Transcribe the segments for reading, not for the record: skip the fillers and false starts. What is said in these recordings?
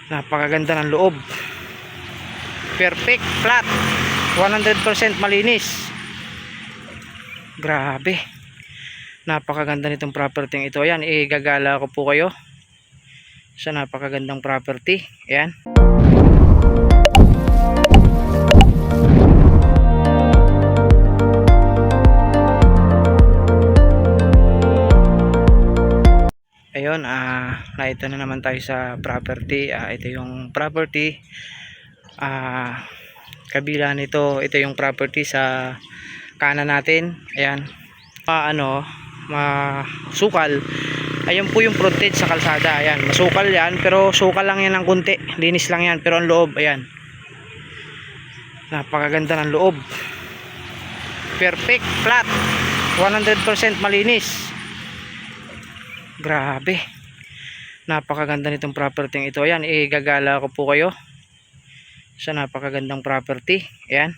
Napakaganda ng loob. Perfect, flat. 100% malinis. Grabe. Napakaganda nitong property ito. Ayan, igagala ko po kayo sa napakagandang property. Ayan. Ayun, naito na naman tayo sa property. Ito yung property. Kabila nito, ito yung property sa kanan natin. Ayan. Masukal. Ayun po yung frontage sa kalsada. Ayan, masukal yan, pero sukal lang yan ng kunti. Linis lang yan, pero ang loob, ayan. Napakaganda ng loob. Perfect, flat. 100% malinis. Grabe. Napakaganda nitong property ito. Ayan, igagala ko po kayo sa napakagandang property. Ayan.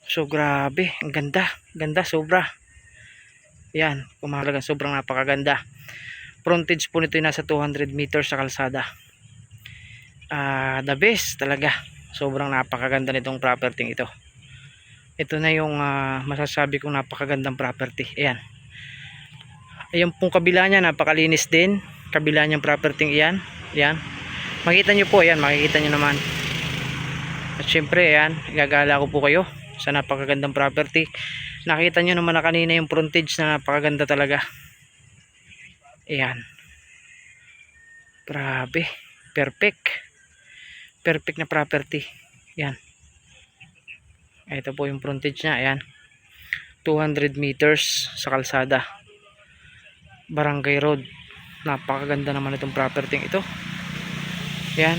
So grabe, ang ganda. Ganda sobra. Ayan, kumahalaga sobrang napakaganda. Frontage po nito ay nasa 200 meters sa kalsada. The best talaga. Sobrang napakaganda nitong property ito. Ito na yung masasabi kong napakagandang property. Ayan. Ayun pong kabila niya, napakalinis din. Kabila niyang property iyan. Ayan. Makita nyo po, ayan, makikita nyo naman. At syempre, ayan, igagala ko po kayo sa napakagandang property. Nakita nyo naman na kanina yung frontage na napakaganda talaga. Ayan. Grabe. Perfect. Perfect na property. Ayan. Ito po yung frontage niya. Ayan. 200 meters sa kalsada. Barangay Road. Napakaganda naman itong property ito. Ayan.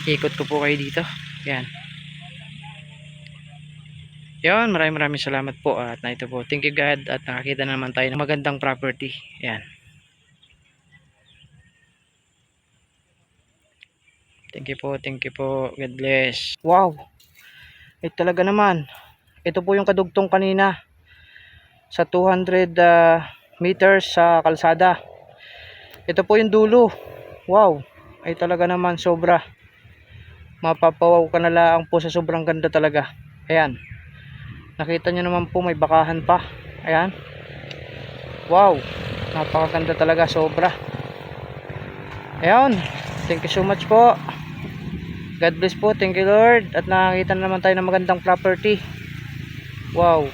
Ikot ko po kayo dito. Ayan. Ayan. Maraming salamat po. At na ito po. Thank you God. At nakakita na naman tayo ng magandang property. Ayan. Thank you po. Thank you po. God bless. Wow. Ito talaga naman. Ito po yung kadugtong kanina. Sa 200 meters sa kalsada. Ito po yung dulo. Wow. Ay talaga naman sobra. Mapapawaw ka na lang po sa sobrang ganda talaga. Ayan. Nakita nyo naman po may bakahan pa. Ayan. Wow. Napakaganda talaga sobra. Ayan. Thank you so much po. God bless po. Thank you Lord. At nakakita na naman tayo ng magandang property. Wow.